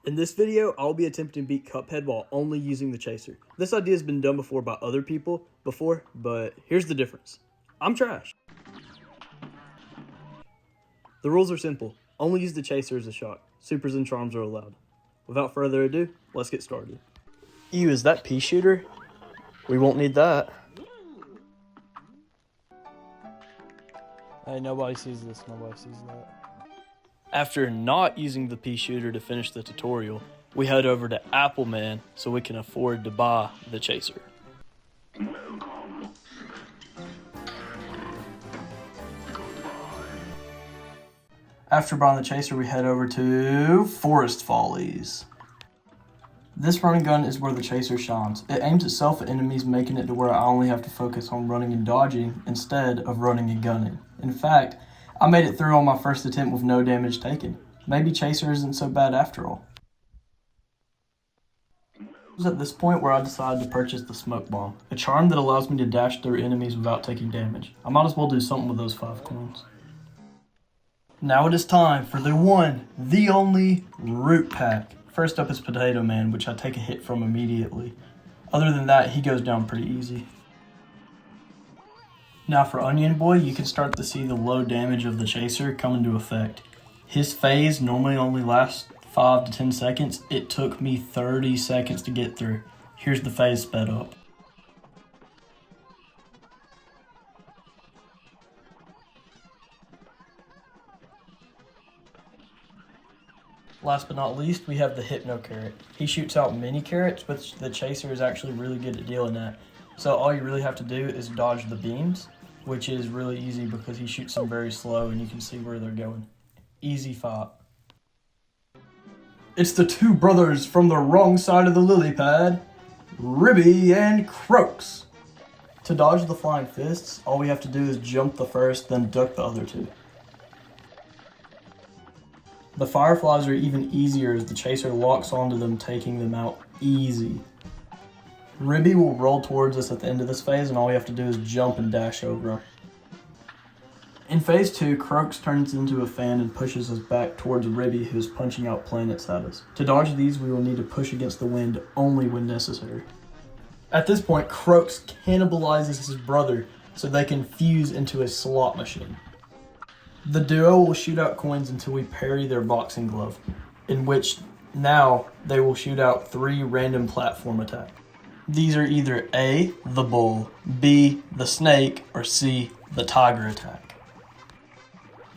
In this video, I'll be attempting to beat Cuphead while only using the chaser. This idea has been done before by other people but here's the difference. I'm trash. The rules are simple. Only use the chaser as a shot. Supers and charms are allowed. Without further ado, let's get started. Ew, is that pea shooter? We won't need that. Hey, nobody sees this, nobody sees that. After not using the pea shooter to finish the tutorial, we head over to Apple Man so we can afford to buy the chaser. After buying the chaser, we head over to Forest Follies. This running gun is where the chaser shines. It aims itself at enemies, making it to where I only have to focus on running and dodging instead of running and gunning. In fact, I made it through on my first attempt with no damage taken. Maybe chaser isn't so bad after all. It was at this point where I decided to purchase the smoke bomb, a charm that allows me to dash through enemies without taking damage. I might as well do something with those 5 coins. Now it is time for the one, the only root pack. First up is Potato Man, which I take a hit from immediately. Other than that, he goes down pretty easy. Now for Onion Boy, you can start to see the low damage of the chaser come into effect. His phase normally only lasts 5 to 10 seconds. It took me 30 seconds to get through. Here's the phase sped up. Last but not least, we have the Hypno Carrot. He shoots out mini carrots, which the chaser is actually really good at dealing at. So all you really have to do is dodge the beams, which is really easy because he shoots them very slow and you can see where they're going. Easy fight. It's the two brothers from the wrong side of the lily pad, Ribby and Croaks. To dodge the flying fists, all we have to do is jump the first, then duck the other two. The fireflies are even easier as the chaser locks onto them, taking them out easy. Ribby will roll towards us at the end of this phase, and all we have to do is jump and dash over him. In phase 2, Croaks turns into a fan and pushes us back towards Ribby, who is punching out planets at us. To dodge these, we will need to push against the wind only when necessary. At this point, Croaks cannibalizes his brother so they can fuse into a slot machine. The duo will shoot out coins until we parry their boxing glove, in which now they will shoot out 3 random platform attacks. These are either A, the bull, B, the snake, or C, the tiger attack.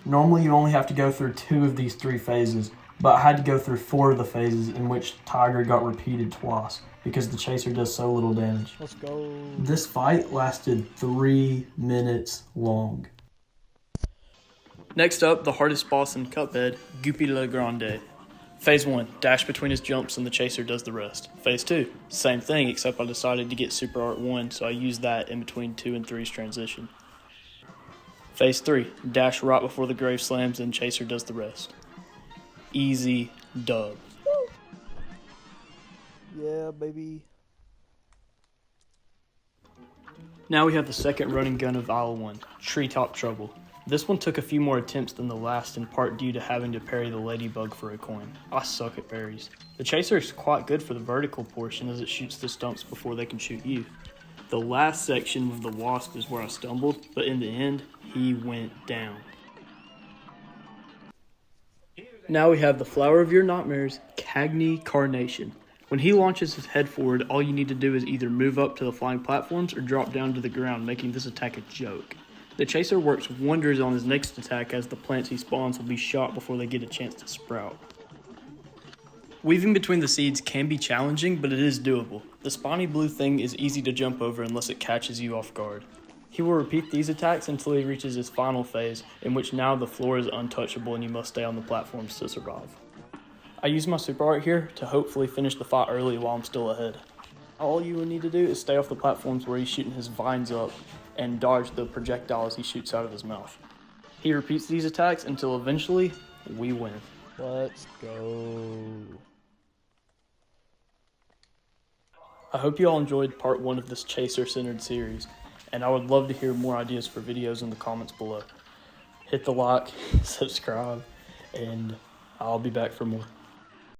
Normally you only have to go through 2 of these 3 phases, but I had to go through 4 of the phases in which tiger got repeated twice because the chaser does so little damage. Let's go. This fight lasted 3 minutes long. Next up, the hardest boss in Cuphead, Goopy Le Grande. Phase 1, dash between his jumps and the chaser does the rest. Phase 2, same thing except I decided to get Super Art 1, so I used that in between 2 and 3's transition. Phase 3, dash right before the grave slams and chaser does the rest. Easy dub. Yeah, baby. Now we have the second running gun of Aisle 1, Treetop Trouble. This one took a few more attempts than the last, in part due to having to parry the ladybug for a coin. I suck at parries. The chaser is quite good for the vertical portion as it shoots the stumps before they can shoot you. The last section with the wasp is where I stumbled, but in the end, he went down. Now we have the flower of your nightmares, Cagney Carnation. When he launches his head forward, all you need to do is either move up to the flying platforms or drop down to the ground, making this attack a joke. The chaser works wonders on his next attack as the plants he spawns will be shot before they get a chance to sprout. Weaving between the seeds can be challenging, but it is doable. The spiny blue thing is easy to jump over unless it catches you off guard. He will repeat these attacks until he reaches his final phase, in which now the floor is untouchable and you must stay on the platforms to survive. I use my super art here to hopefully finish the fight early while I'm still ahead. All you will need to do is stay off the platforms where he's shooting his vines up and dodge the projectiles he shoots out of his mouth. He repeats these attacks until eventually we win. Let's go. I hope you all enjoyed part 1 of this chaser-centered series, and I would love to hear more ideas for videos in the comments below. Hit the like, subscribe, and I'll be back for more.